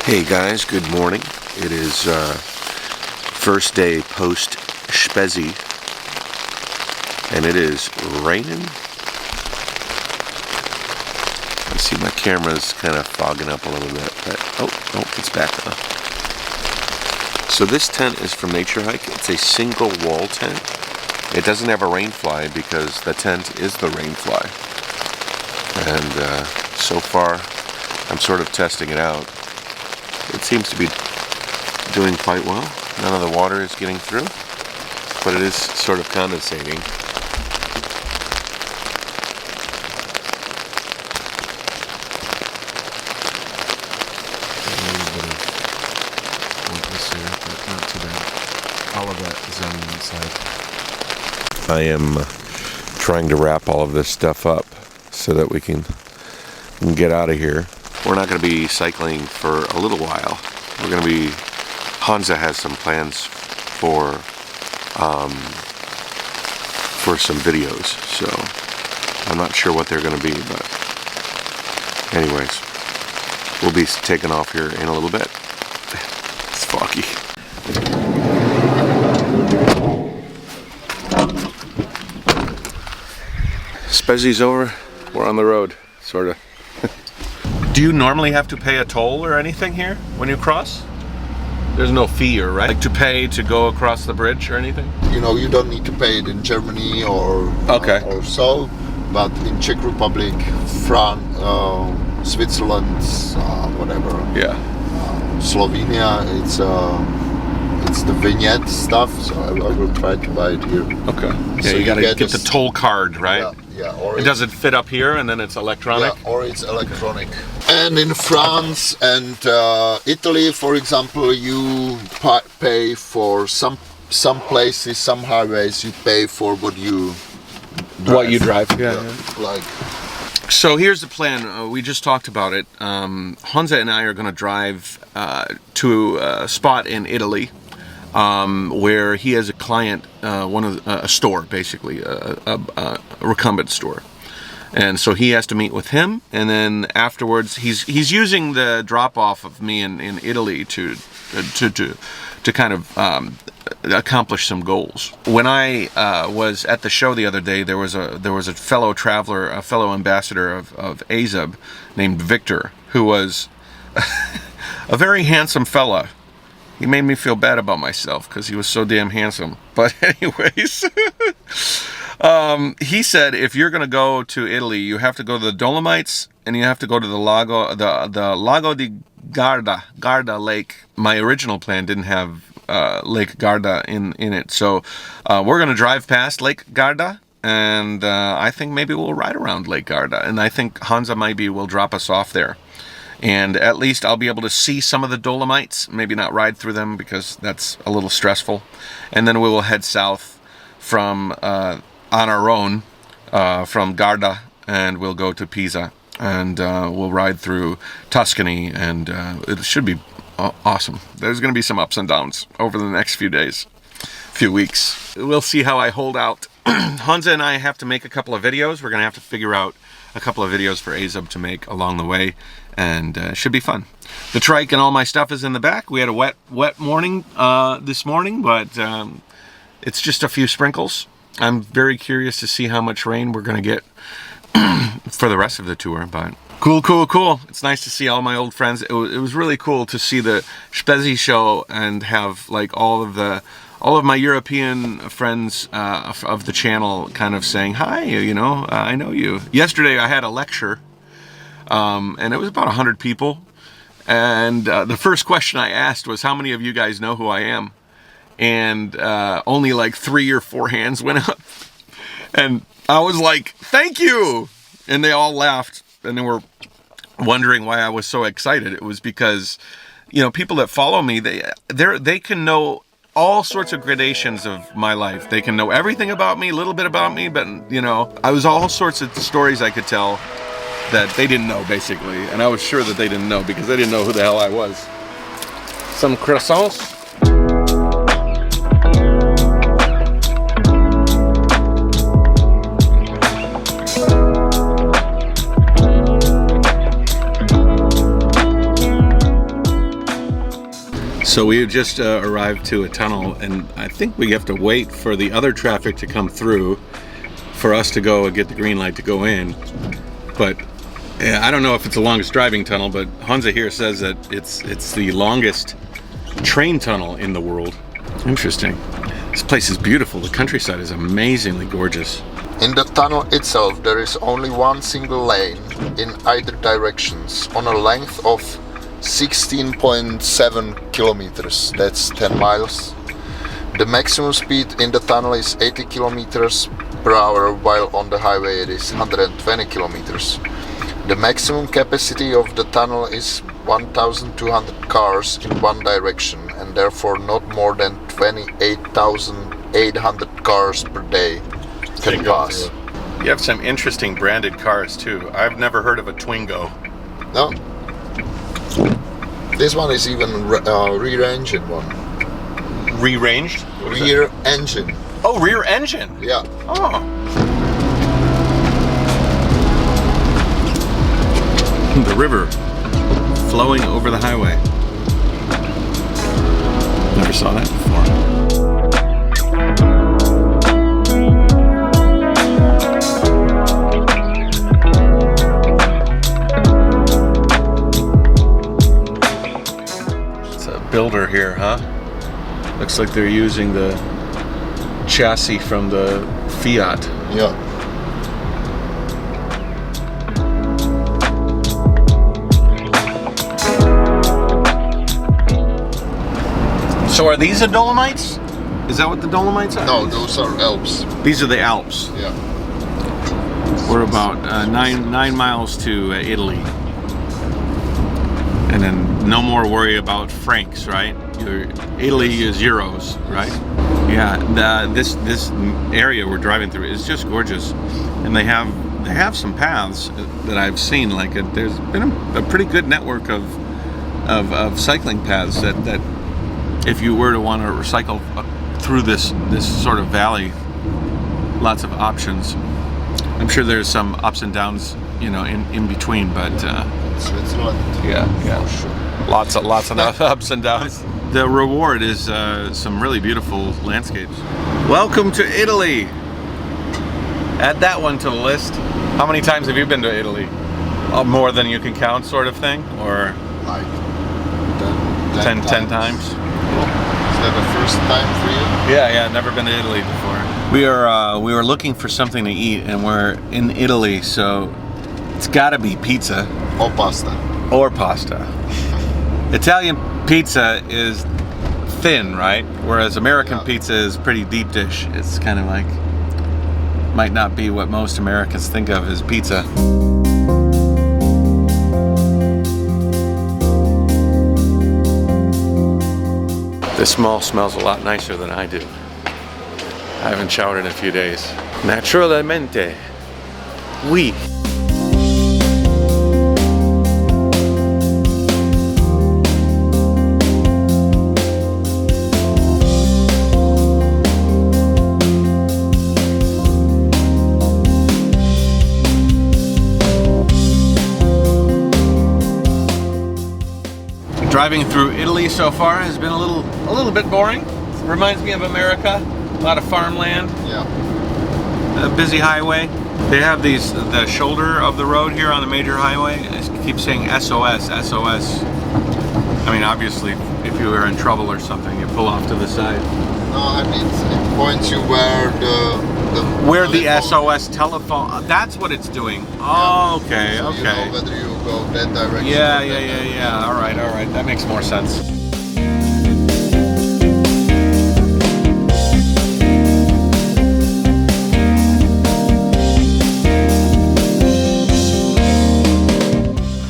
Hey guys, good morning. It is first day post Spezi, and it is raining. I see my camera's kind of fogging up a little bit, but oh, it's back on. So this tent is from Nature Hike. It's a single wall tent. It doesn't have a rain fly because the tent is the rain fly. And so far, I'm sort of testing it out. It seems to be doing quite well. None of the water is getting through, but it is sort of condensating. A little bit of wetness here, but not too bad. All of that is on the inside. I am trying to wrap all of this stuff up so that we can get out of here. We're not going to be cycling for a little while. We're going to be, HONZA has some plans for some videos, so I'm not sure what they're going to be, but anyways, we'll be taking off here in a little bit. It's foggy. Spezi's over, we're on the road, sort of. Do you normally have to pay a toll or anything here when you cross? There's no fee, or right? Like to pay to go across the bridge or anything? You know, you don't need to pay it in Germany or so, but in Czech Republic, France, Switzerland, whatever. Yeah. Slovenia, it's the vignette stuff, so I will try to buy it here. Okay. Yeah, So you gotta get get the toll card, right? Yeah. Or it doesn't fit up here, and then it's electronic? Yeah, or it's electronic. And in France and Italy, for example, you pay for some places, some highways, you pay for what you drive. What you drive, yeah. Like. So here's the plan. We just talked about it. HONZA and I are going to drive to a spot in Italy where he has a client, a store, basically, a recumbent store. And so he has to meet with him, and then afterwards he's using the drop-off of me in Italy to kind of accomplish some goals. When I was at the show the other day, there was a fellow traveler, a fellow ambassador of AZUB named Victor, who was a very handsome fella. He made me feel bad about myself because he was so damn handsome. But anyways, he said if you're going to go to Italy, you have to go to the Dolomites and you have to go to the Lago di Garda Lake. My original plan didn't have Lake Garda in it, so we're going to drive past Lake Garda, and I think maybe we'll ride around Lake Garda, and I think HONZA will drop us off there. And at least I'll be able to see some of the Dolomites, maybe not ride through them because that's a little stressful. And then we will head south from, on our own, from Garda, and we'll go to Pisa. And we'll ride through Tuscany, and it should be awesome. There's going to be some ups and downs over the next few days, few weeks. We'll see how I hold out. HONZA and I have to make a couple of videos. We're going to have to figure out a couple of videos for AZUB to make along the way, and it should be fun. The trike and all my stuff is in the back. We had a wet morning this morning, but it's just a few sprinkles. I'm very curious to see how much rain we're going to get for the rest of the tour, but cool. It's nice to see all my old friends. It was really cool to see the Spezi show and have like all of my European friends of the channel kind of saying, hi, I know you. Yesterday I had a lecture, and it was about 100 people. And the first question I asked was, how many of you guys know who I am? And only like 3 or 4 hands went up. And I was like, thank you. And they all laughed, and they were wondering why I was so excited. It was because, people that follow me, they can know all sorts of gradations of my life. They can know everything about me, a little bit about me, but I was all sorts of stories I could tell that they didn't know, basically. And I was sure that they didn't know because they didn't know who the hell I was. Some croissants. So we have just arrived to a tunnel, and I think we have to wait for the other traffic to come through for us to go and get the green light to go in. But yeah, I don't know if it's the longest driving tunnel, but HONZA here says that it's the longest train tunnel in the world. Interesting. This place is beautiful. The countryside is amazingly gorgeous. In the tunnel itself, there is only one single lane in either directions on a length of 16.7 kilometers. That's 10 miles. The maximum speed in the tunnel is 80 kilometers per hour, while on the highway it is 120 kilometers. The maximum capacity of the tunnel is 1,200 cars in one direction, and therefore not more than 28,800 cars per day can pass. You have some interesting branded cars too. I've never heard of a Twingo. No? This one is even rear engine one. Rearranged? Rear engine. Oh, rear engine. Yeah. Oh. The river flowing over the highway. Never saw that before. It's a builder here, huh? Looks like they're using the chassis from the Fiat. Yeah. So are these the Dolomites? Is that what the Dolomites are? No, those are Alps. These are the Alps. Yeah. We're about nine miles to Italy. And then no more worry about francs, right? Italy is euros, right? Yeah, this area we're driving through is just gorgeous. And they have some paths that I've seen. Like there's been a pretty good network of cycling paths that if you were to want to recycle through this sort of valley, lots of options. I'm sure there's some ups and downs, you know, in between, but Switzerland. yeah, For sure. lots of ups and downs. The reward is some really beautiful landscapes. Welcome to Italy. Add that one to the list. How many times have you been to Italy? More than you can count, sort of thing, or Like 10 times? Is that the first time for you? Yeah, never been to Italy before. We were looking for something to eat, and we're in Italy, so it's got to be pizza Or pasta. or pasta. Italian pizza is thin, right? Whereas American pizza is pretty deep dish. It's kind of like, might not be what most Americans think of as pizza. This mall smells a lot nicer than I do. I haven't showered in a few days. Naturalmente. Oui. Driving through Italy so far has been a little bit boring. Reminds me of America. A lot of farmland. Yeah. A busy highway. They have the shoulder of the road here on the major highway. It keeps saying SOS, SOS. I mean, obviously, if you were in trouble or something, you pull off to the side. No, and it points you where the SOS telephone. That's what it's doing. Oh, okay, so okay. You know whether you go that direction. Yeah. All right. That makes more sense.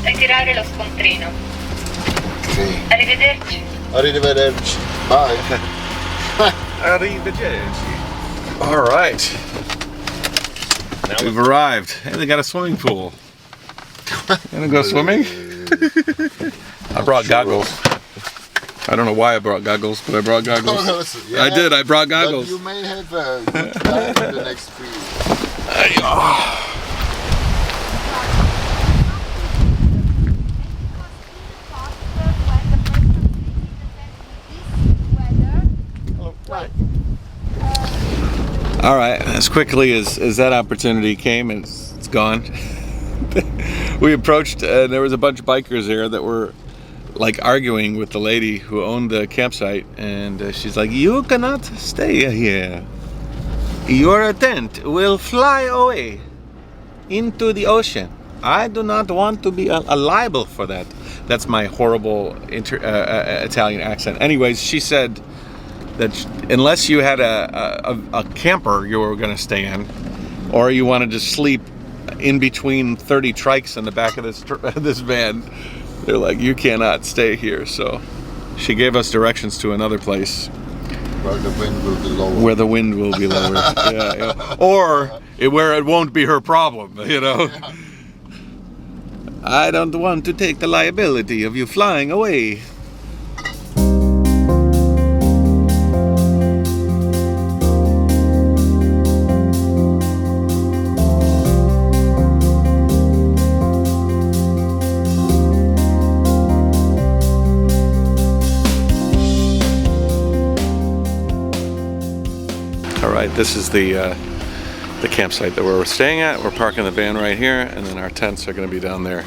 Ritirare lo scontrino. Okay. Arrivederci. Arrivederci. Bye. Arrivederci. All right. Now we've arrived. Hey, they got a swimming pool. Gonna go swimming? I brought goggles. I don't know why I brought goggles, but I brought goggles. Yeah, I did. I brought goggles. But you may have a good time in the next week. All right, as quickly as that opportunity came, it's gone. We approached, and there was a bunch of bikers there that were like arguing with the lady who owned the campsite, and she's like, "You cannot stay here. Your tent will fly away into the ocean. I do not want to be liable for that." That's my horrible Italian accent. Anyways, she said that unless you had a camper you were going to stay in, or you wanted to sleep in between 30 trikes in the back of this van, they're like, you cannot stay here. So she gave us directions to another place Where the wind will be lower. where the wind will be lower. Yeah. Or where it won't be her problem, you know. I don't want to take the liability of you flying away. Alright, this is the campsite that we're staying at. We're parking the van right here, and then our tents are going to be down there.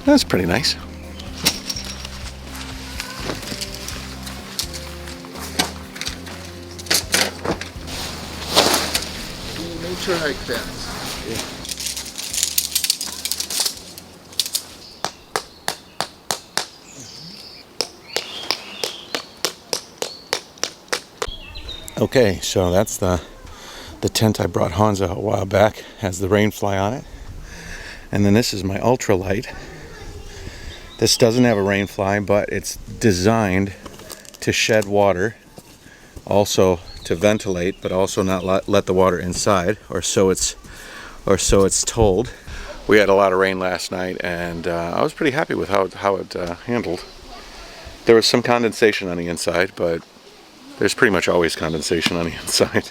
That's pretty nice. Nature hike tents. Okay, so that's the tent I brought HONZA a while back. Has the rainfly on it. And then this is my ultralight. This doesn't have a rainfly, but it's designed to shed water, also to ventilate, but also not let the water inside, or so it's told. We had a lot of rain last night, and I was pretty happy with how it handled. There was some condensation on the inside, but there's pretty much always condensation on the inside.